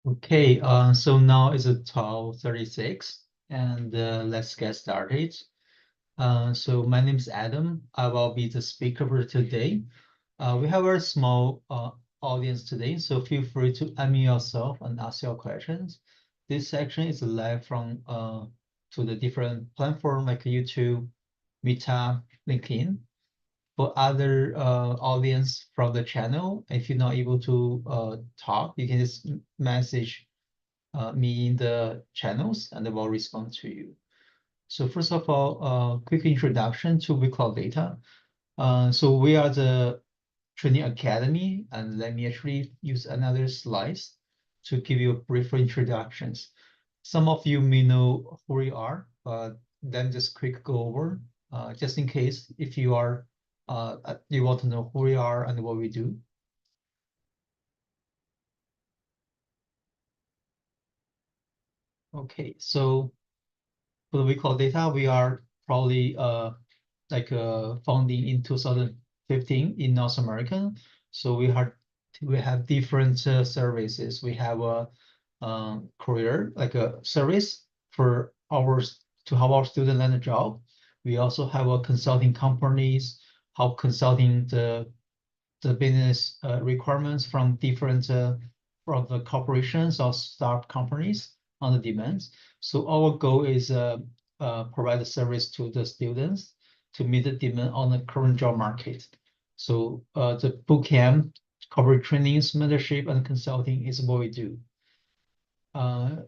Okay, so now it's 12:36 and let's get started. So my name is Adam. I will be the speaker for today. We have a small audience today, so feel free to unmute yourself and ask your questions. This section is live from to the different platform like YouTube, Meetup, LinkedIn. For other audience from the channel, if you're not able to talk, you can just message me in the channels and I will respond to you. So first of all, quick introduction to WeCloud Data. So we are the training academy, and let me actually use another slides to give you a brief introductions. Some of you may know who we are, but then just quick go over, just in case if you are you want to know who we are and what we do. Okay, so for the WeCloud Data, we are probably founding in 2015 in North America. So we have different services. We have a career like a service for ours to help our student land a job. We also have a consulting companies help consulting the business requirements from different from the corporations or start companies on the demands. So our goal is provide a service to the students to meet the demand on the current job market. So the bootcamp, corporate trainings, mentorship, and consulting is what we do.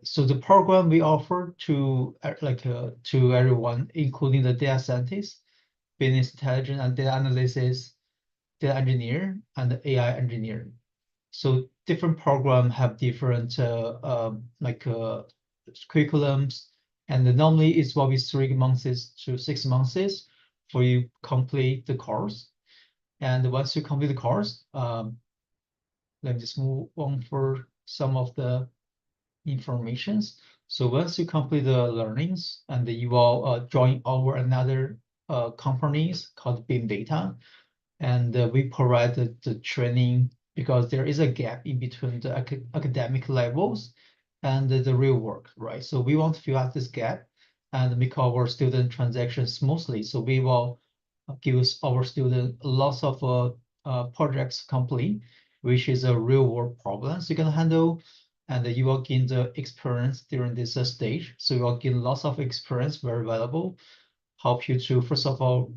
So the program we offer to everyone, including the data scientists, business intelligence and data analysis, data engineer, and the AI engineer. So different programs have different curriculums, and normally it's probably 3 months to 6 months for you complete the course. And once you complete the course, let me just move on for some of the informations. So once you complete the learnings, and you will join our another companies called Beam Data, and we provide the training because there is a gap in between the academic levels and the real work, right? So we want to fill out this gap and make our student transactions smoothly. So we will give our student lots of projects complete, which is a real world problems you can handle, and you will gain the experience during this stage. So you will gain lots of experience, very valuable, help you to first of all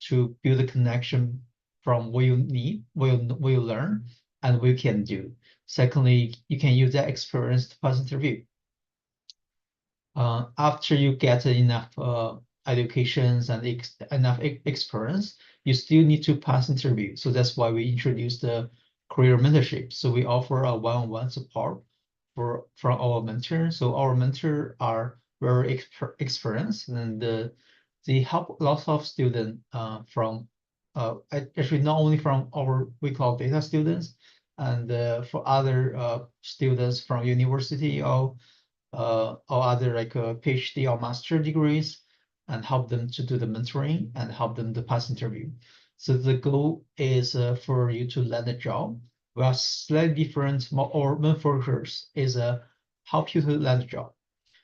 to build a connection from what you need, what you learn, and what you can do. Secondly, you can use that experience to pass interview. After you get enough educations and enough experience, you still need to pass interview. So that's why we introduced the career mentorship. So we offer a one-on-one support from our mentor. So our mentor are very experienced, and they help lots of students from actually not only from our WeCloud Data students, and for other students from university or other like PhD or master degrees, and help them to do the mentoring and help them to pass interview. So the goal is for you to land a job. We are slightly different. Our main focus is help you to land a job.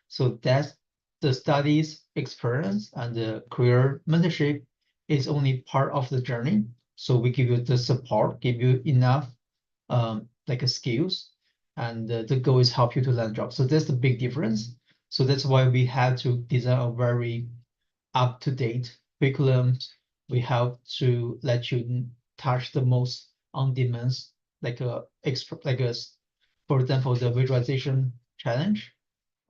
So that's the studies experience, and the career mentorship is only part of the journey. So we give you the support, give you enough skills, and the goal is help you to land a job. So that's the big difference. So that's why we have to design a very up-to-date curriculum. We have to let you touch the most on demands, for example, the visualization challenge,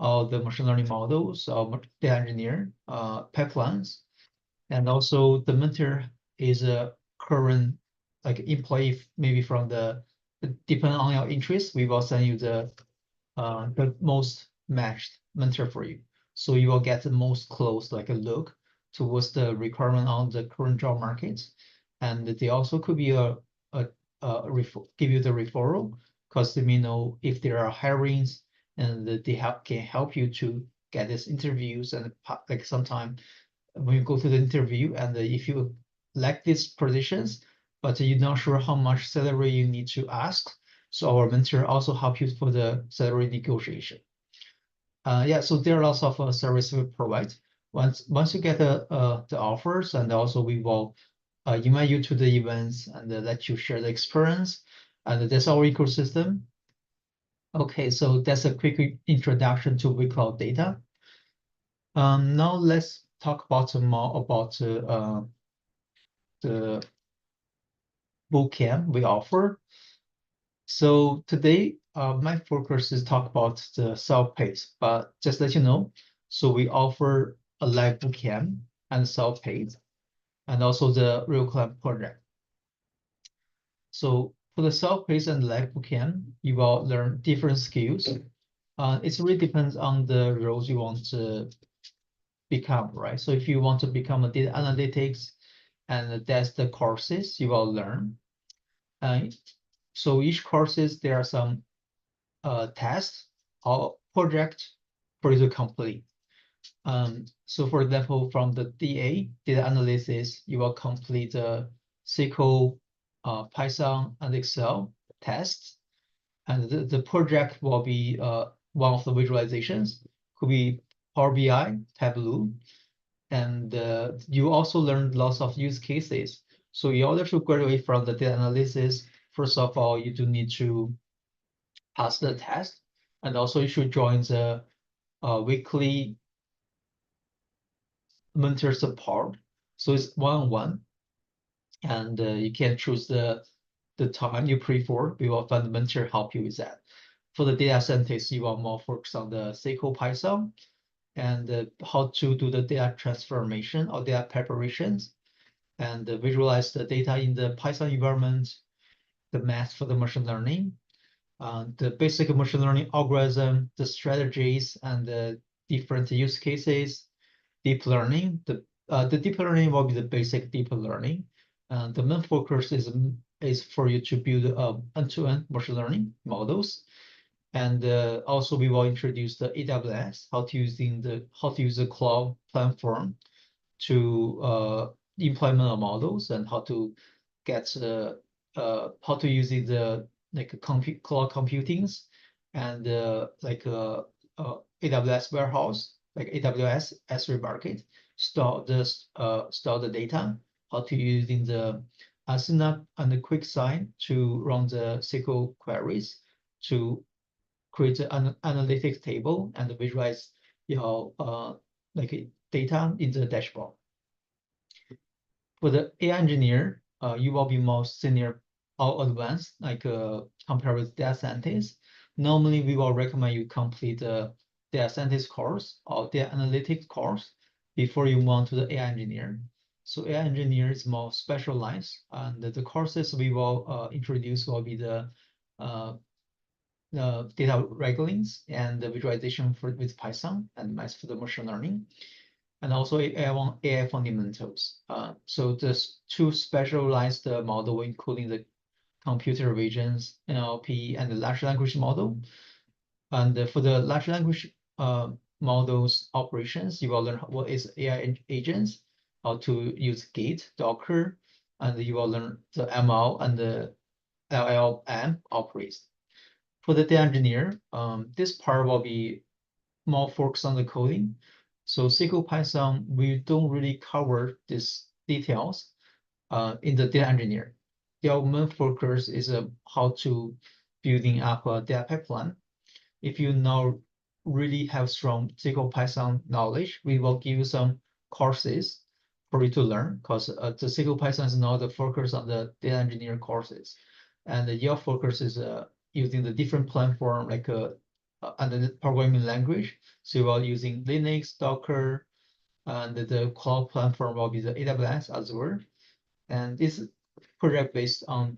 or the machine learning models, or data engineer pipelines, and also the mentor is a current like employee, maybe from the depending on your interest, we will send you the most matched mentor for you. So you will get the most close like a look towards the requirement on the current job market, and they also could be give you the referral because they may know if there are hirings, and they can help you to get these interviews, and like sometimes when you go to the interview, and if you like these positions, but you're not sure how much salary you need to ask. So our mentor also help you for the salary negotiation. Yeah, so there are lots of service we provide. Once you get the offers, and also we will invite you to the events and let you share the experience. And that's our ecosystem. Okay, so that's a quick introduction to WeCloud data. Now let's talk about more about the bootcamp we offer. So today, my focus is talk about the self-paced, but just let you know, so we offer a live bootcamp and self-paced, and also the real cloud project. So for the self-paced and live bootcamp, you will learn different skills. It really depends on the roles you want to become, right? So if you want to become a data analytics, and that's the courses you will learn. So each courses, there are some test or project for you to complete. So for example, from the DA, data analysis, you will complete the SQL, Python, and Excel tests. And the project will be one of the visualizations, could be Power BI, Tableau. And you also learn lots of use cases. So in order to graduate from the data analysis, first of all, you do need to pass the test, and also you should join the weekly mentor support. So it's one-on-one, and you can choose the time you prefer. We will find the mentor help you with that. For the data scientist, you are more focused on the SQL, Python, and how to do the data transformation or data preparations, and visualize the data in the Python environment, the math for the machine learning, the basic machine learning algorithm, the strategies, and the different use cases, deep learning. The deep learning will be the basic deep learning. The main focus is for you to build end-to-end machine learning models. And also we will introduce the AWS, how to use the cloud platform to implement our models, and how to get how to use the like cloud computings, and AWS warehouse, like AWS S3 bucket, store the data, how to using the Synapse and the QuickSign to run the SQL queries, to create an analytics table and visualize your like data in the dashboard. For the AI engineer, you will be more senior or advanced, like compared with data scientists. Normally, we will recommend you complete the data scientist course or data analytics course before you move on to the AI engineer. So AI engineer is more specialized, and the courses we will introduce will be the data wranglings and the visualization with Python and math for the machine learning, and also AI fundamentals. So there's two specialized model, including the computer visions, NLP, and the large language model. And for the large language models operations, you will learn what is AI agents, how to use Git, Docker, and you will learn the ML and the LLM operates. For the data engineer, this part will be more focused on the coding. So SQL, Python, we don't really cover these details in the data engineer. Their main focus is how to building up a data pipeline. If you now really have strong SQL, Python knowledge, we will give you some courses for you to learn, because the SQL, Python is not the focus on the data engineer courses. And your focus is using the different platform, like and the programming language. So you are using Linux, Docker, and the cloud platform will be the AWS Azure. And this project based um,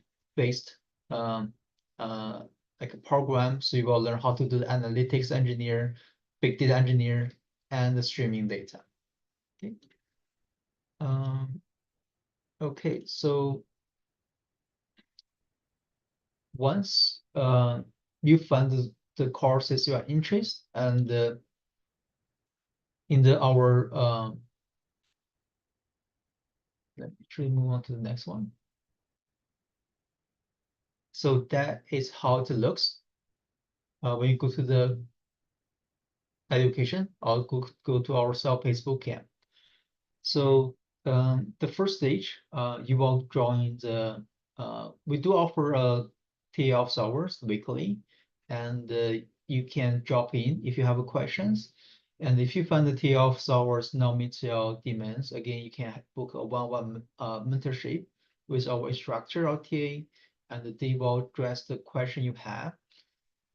like a program. So you will learn how to do the analytics engineer, big data engineer, and the streaming data. Okay. Okay. So once you find the courses you are interested, and in our let me try to move on to the next one. So that is how it looks when you go to the education or go to our self-paced bootcamp. So the first stage, you will join the, we do offer TA office hours weekly, and you can drop in if you have questions. And if you find the TA office hours not meet your demands, again, you can book a one-on-one mentorship with our instructor or TA, and they will address the question you have.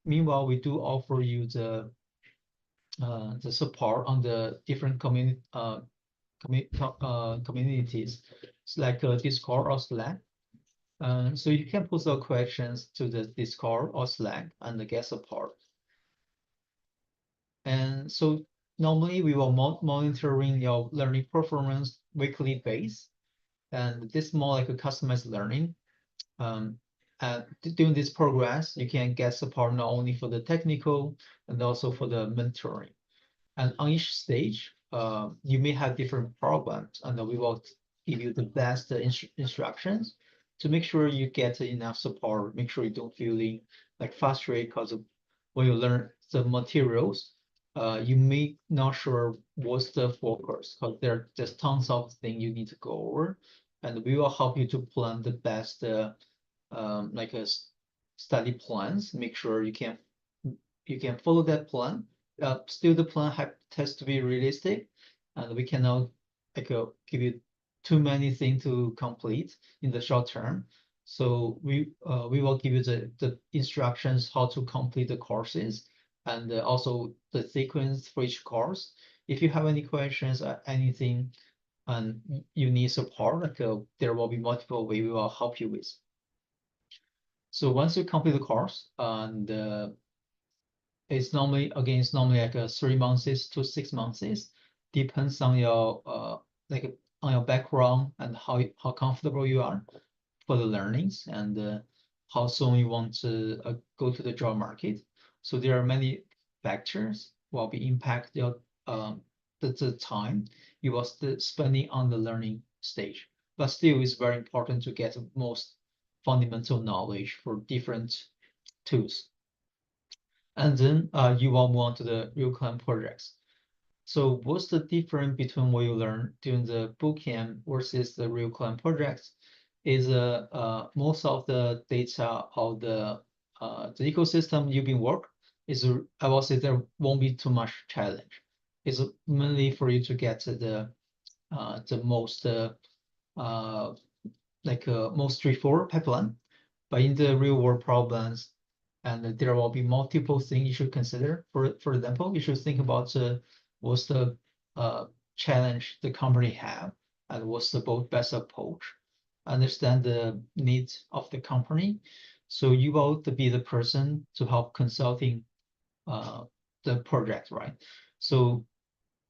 Meanwhile, we do offer you the support on the different communities, it's like Discord or Slack. So you can post your questions to the Discord or Slack and get support. And so normally we will monitoring your learning performance weekly base, and this is more like a customized learning. And during this progress, you can get support not only for the technical and also for the mentoring. And on each stage, you may have different problems, and we will give you the best instructions to make sure you get enough support, make sure you don't feeling like frustrated because when you learn the materials, you may not sure what's the focus because there are just tons of things you need to go over, and we will help you to plan the best like a study plans, make sure you can follow that plan. Still, the plan has to be realistic, and we cannot like give you too many things to complete in the short term. So we will give you the instructions how to complete the courses and also the sequence for each course. If you have any questions or anything and you need support, like there will be multiple ways we will help you with. So once you complete the course and it's normally like a 3 months to 6 months, depends on your like on your background and how comfortable you are for the learnings and how soon you want to go to the job market. So there are many factors will be impact your the time you are spending on the learning stage. But still, it's very important to get the most fundamental knowledge for different tools. And then you will move on to the real time projects. So what's the difference between what you learn during the bootcamp versus the real client projects? Is most of the data of the ecosystem you've been work is I will say there won't be too much challenge. It's mainly for you to get the most most straightforward pipeline. But in the real world problems, and there will be multiple things you should consider. For example, you should think about what's the challenge the company have and what's the best approach. Understand the needs of the company. So you will be the person to help consulting the project, right? So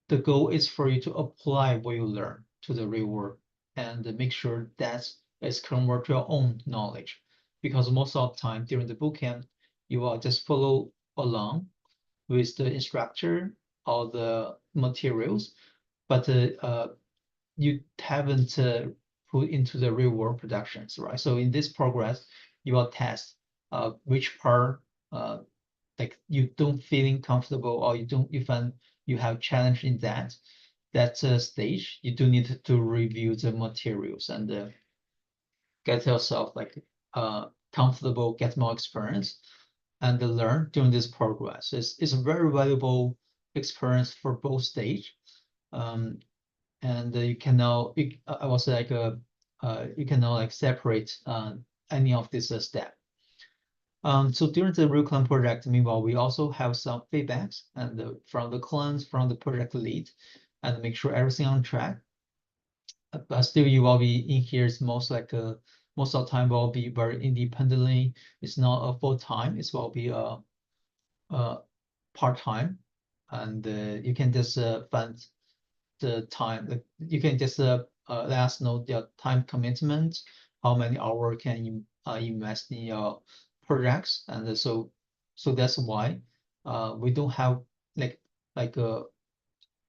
the goal is for you to apply what you learn to the real world and make sure that is convert to your own knowledge. Because most of the time during the bootcamp, you will just follow along with the instructor or the materials, but you haven't put into the real world productions, right? So in this progress, you will test which part uh, like you don't feeling comfortable or you find you have challenge in that stage, you do need to review the materials and get yourself like comfortable, get more experience, and learn during this progress. It's a very valuable experience for both stage. Um, and you can now, I was like, you can now like separate any of this step. So during the real client project, meanwhile, we also have some feedbacks and from the clients, from the project lead, and make sure everything on track. But still, you will be in here. It's most of the time will be very independently. It's not a full time. It will be a part time, and you can just find the time. Like you can just let us know your time commitment, how many hours can you invest in your projects, and so that's why we don't have like like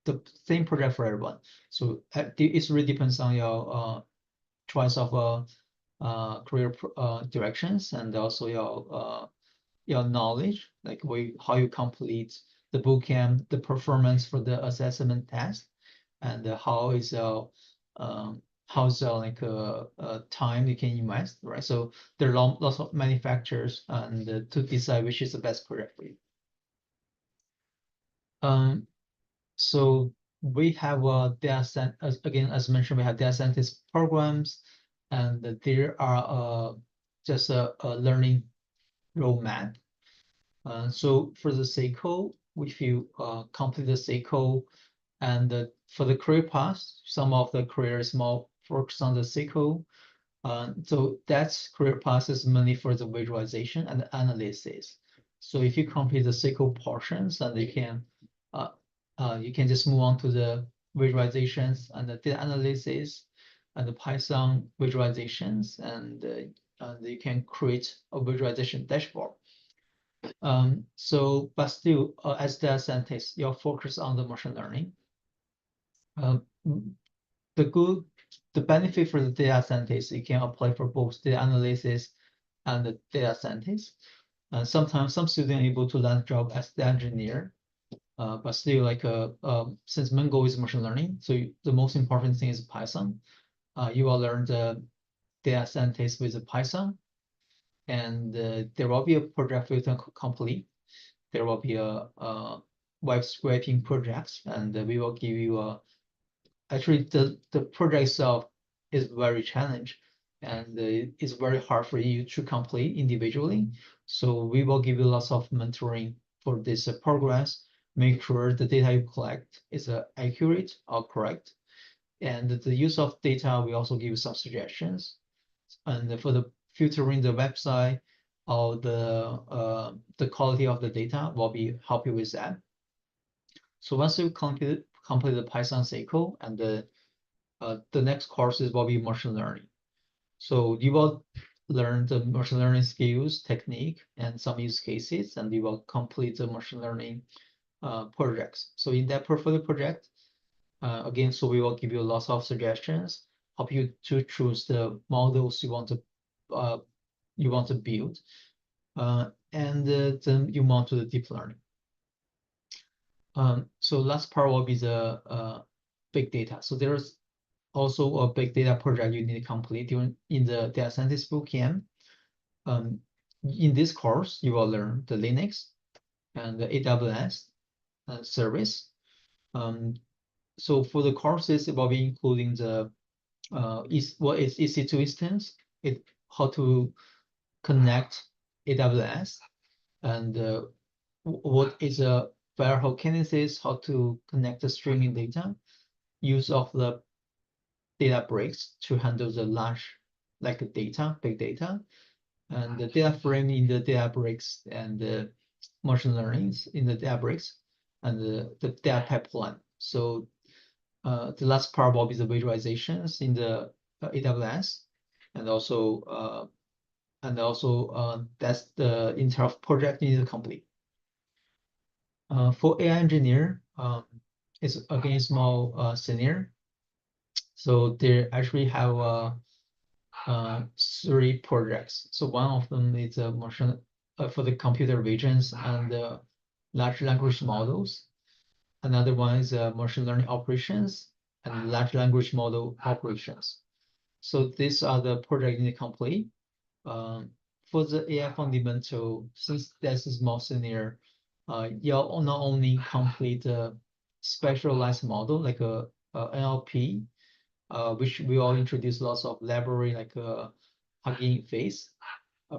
the same project for everyone. So it really depends on your choice of career directions, and also your knowledge, like how you complete the bootcamp, the performance for the assessment test, and how's like time you can invest, right? So there are lots of many factors and to decide which is the best career for you. So we have again, as mentioned, we have data scientist programs, and there are just a learning roadmap. So for the SECO, if you complete the SECO, and for the career path, some of the careers more focused on the SECO. So that's career path is mainly for the visualization and analysis. So if you complete the SECO portions, and uh, you can just move on to the visualizations and the data analysis and the Python visualizations, and you can create a visualization dashboard. But still, as data scientist, you're focused on the machine learning. The benefit for the data scientist, you can apply for both data analysis and the data scientist. Sometimes some students are able to land job as the engineer, but still, like since main goal is machine learning, so the most important thing is Python. You will learn the data scientist with Python, and there will be a project for you to complete. There will be a web scraping projects, and we will give you actually the project itself is very challenging, and it's very hard for you to complete individually. So we will give you lots of mentoring for this progress. Make sure the data you collect is accurate or correct, and the use of data, we also give you some suggestions. And for the filtering the website or the quality of the data, will be help you with that. So once you complete the Python SQL, and the next courses will be machine learning. So you will learn the machine learning skills, technique, and some use cases, and you will complete the machine learning projects. So in that portfolio project, again, so we will give you lots of suggestions, help you to choose the models you want to build, and then you move on to the deep learning. So last part will be the big data. So there's also a big data project you need to complete in the data scientist bootcamp. In this course, you will learn the Linux and the AWS service. So for the courses, it will be including the what is EC2 instance, how to connect AWS, and what is a firehose kinesis, how to connect the streaming data, use of the data bricks to handle the large, like data, big data, and the data frame in the data bricks, and the machine learnings in the data bricks, and the data pipeline. So the last part will be the visualizations in the AWS, and also that's the entire project you need to complete. For AI engineer, it's again small senior. So they actually have 3 projects. So one of them is a machine for the computer visions and large language models. Another one is machine learning operations and large language model operations. So these are the projects you need to complete. For the AI fundamental, since this is more senior, you'll not only complete a specialized model like a NLP, which we all introduce lots of library like Hugging Face,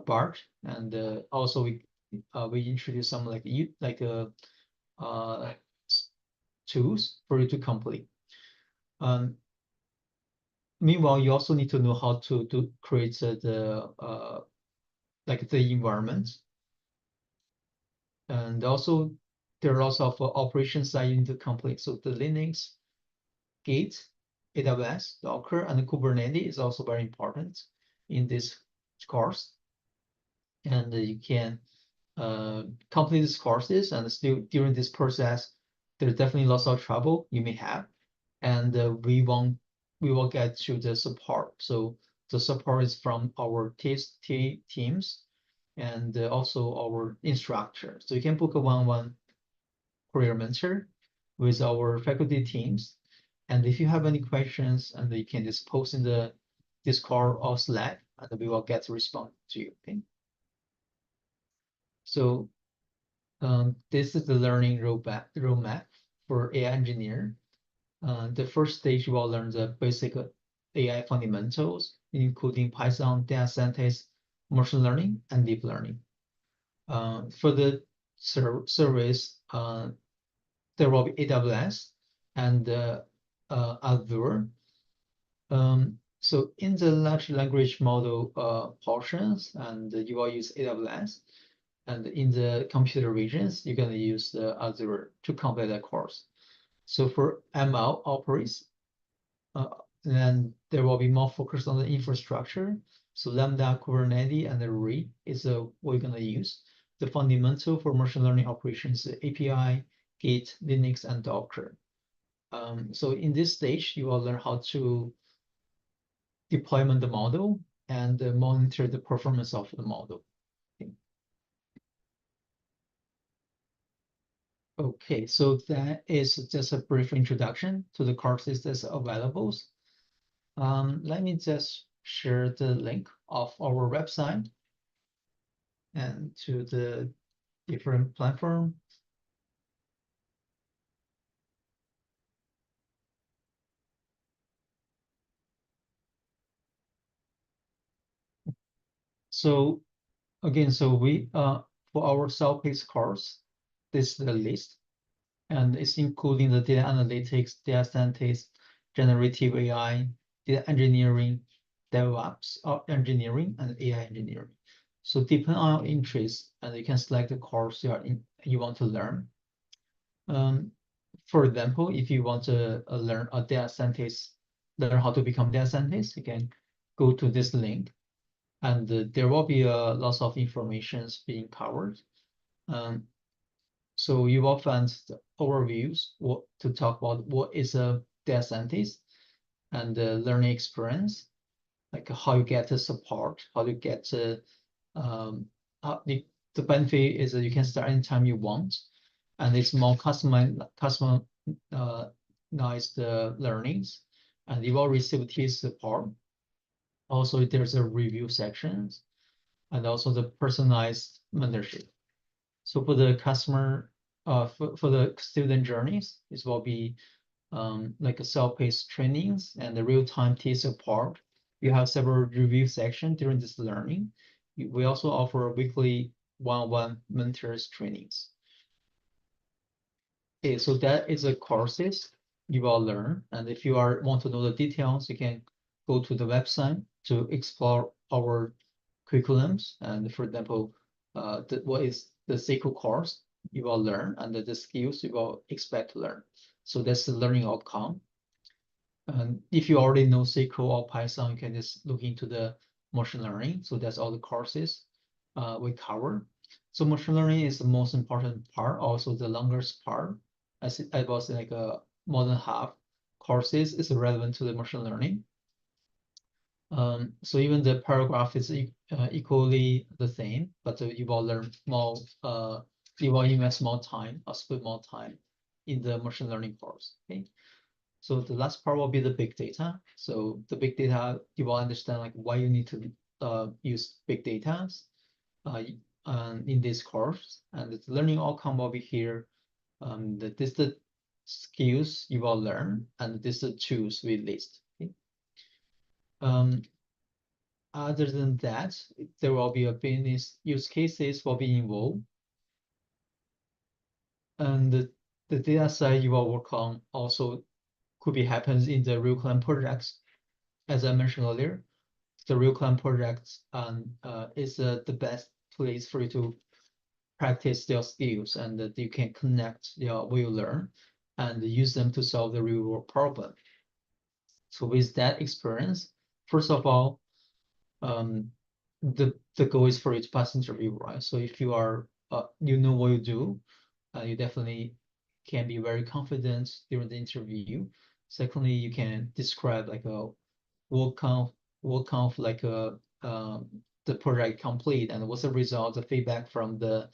BART, and also we introduce some like tools for you to complete. Meanwhile, you also need to know how to create the environment, and also there are lots of operations that you need to complete. So the Linux, Git, AWS, Docker, and Kubernetes is also very important in this course. And you can complete these courses, and still during this process, there's definitely lots of trouble you may have, and we will get to the support. So The support is from our teams and also our instructor. So you can book a one-on-one career mentor with our faculty teams. And if you have any questions, and you can just post in the Discord or Slack, and we will get to respond to you. Okay. So this is the learning roadmap for AI engineer. The first stage, you will learn the basic AI fundamentals, including Python, data scientist, machine learning, and deep learning. For the service, there will be AWS and Azure. So in the large language model portions, and you will use AWS, and in the computer regions, you're going to use the Azure to complete the course. So for ML operators, then there will be more focus on the infrastructure. So Lambda, Kubernetes, and the RE is what we're going to use. The fundamental for machine learning operations, API, Git, Linux, and Docker. So in this stage, you will learn how to deployment the model and monitor the performance of the model. Okay, so that is just a brief introduction to the courses that's available. Let me just share the link of our website and to the different platform. So again, so we for our self-paced course, this is the list, and it's including the data analytics, data scientist, generative AI, data engineering, DevOps engineering, and AI engineering. So depending on your interest, and you can select the course you want to learn. For example, if you want to learn a data scientist, learn how to become data scientist, you can go to this link, and there will be lots of information being covered. So you will find the overviews to talk about what is a data scientist and the learning experience, like how you get the support, how you get the benefit is that you can start anytime you want, and it's more customized learnings, and you will receive TS support. Also, there's a review sections, and also the personalized mentorship. So for the customer, for the student journeys, this will be like a self-paced trainings and the real-time TS support. You have several review sections during this learning. We also offer weekly one-on-one mentors trainings. Okay, so that is the courses you will learn. And if you want to know the details, you can go to the website to explore our curriculums. And for example, what is the SQL course you will learn and the skills you will expect to learn. So that's the learning outcome. And if you already know SQL or Python, you can just look into the machine learning. So that's all the courses we cover. So machine learning is the most important part, also the longest part. I was like more than half courses is relevant to the machine learning. So even the paragraph is equally the same, but you will learn more, you will invest more time or spend more time in the machine learning course. Okay. So the last part will be the big data. So the big data, you will understand like why you need to use big data in this course, and the learning outcome will be here. This is the skills you will learn, and this is the tools we list. Okay? Other than that, there will be a business use cases will be involved, and the data side you will work on also could be happens in the real client projects. As I mentioned earlier, the real client projects is the best place for you to practice their skills, and that you can connect what you learn and use them to solve the real world problem. So with that experience, first of all, the goal is for you to pass interview, right? So if you are you know what you do, you definitely can be very confident during the interview. Secondly, you can describe like what kind of what kind of like the project complete and what's the result, the feedback from the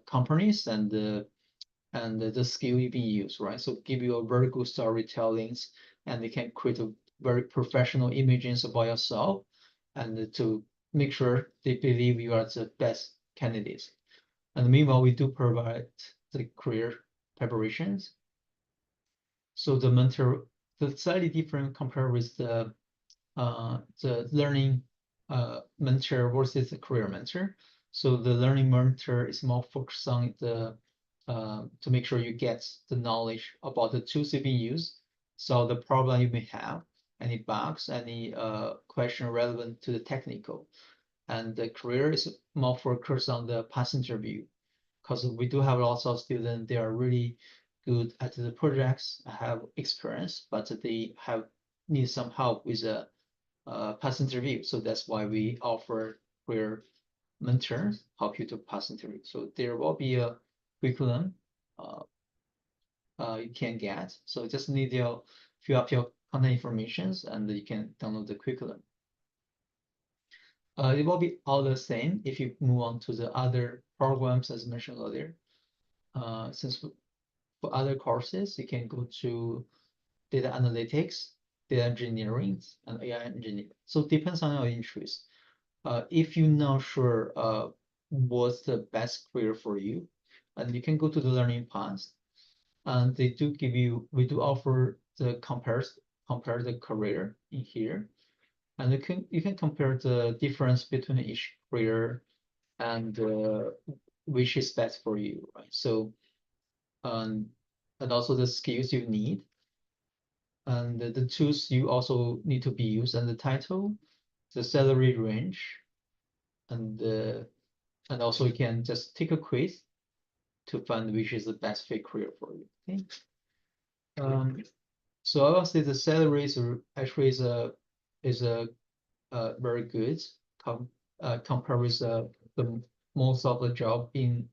companies and the skill you can use, right? So give you a very good storytellings, and they can create a very professional images about yourself, and to make sure they believe you are the best candidates. And meanwhile, we do provide the career preparations. So the mentor, the slightly different compared with the learning mentor versus the career mentor. So the learning mentor is more focused on the to make sure you get the knowledge about the tools you can use, solve the problem you may have, any bugs, any question relevant to the technical. And the career is more focused on the past interview, because we do have lots of students, they are really good at the projects, have experience, but they have need some help with a pass interview. So that's why we offer career mentors help you to pass interview. So there will be a curriculum uh, you can get. So just need to fill up your content informations and you can download the curriculum. It will be all the same if you move on to the other programs as mentioned earlier. Since for other courses, you can go to data analytics, data engineering, and AI engineering. So it depends on your interest. If you're not sure what's the best career for you, and you can go to the learning paths, and they do give you, we do offer the compare the career in here, and you can compare the difference between each career and which is best for you, right? So and also the skills you need and the tools you also need to be used and the title, the salary range, and and also you can just take a quiz to find which is the best fit career for you. Okay. So I will say the salary is actually is a very good compared with the most of the job in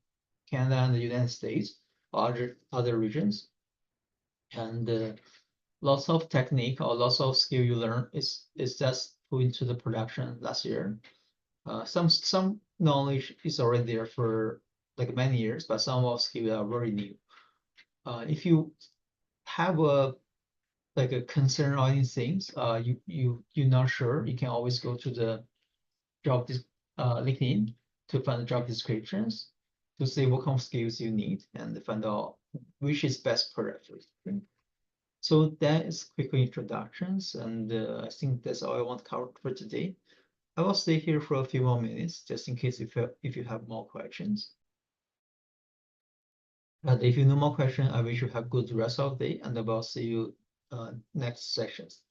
Canada and the United States or other regions, and lots of technique or lots of skill you learn is just put into the production last year. Some knowledge is already there for like many years, but some of skills are very new. If you have a like a concern on these things, you're not sure, you can always go to the LinkedIn to find the job descriptions to see what kind of skills you need and find out which is best for you. So that is quick introductions, and I think that's all I want to cover for today. I will stay here for a few more minutes just in case if you have more questions. But if you no more questions, I wish you have good rest of the day, and I will see you next sessions.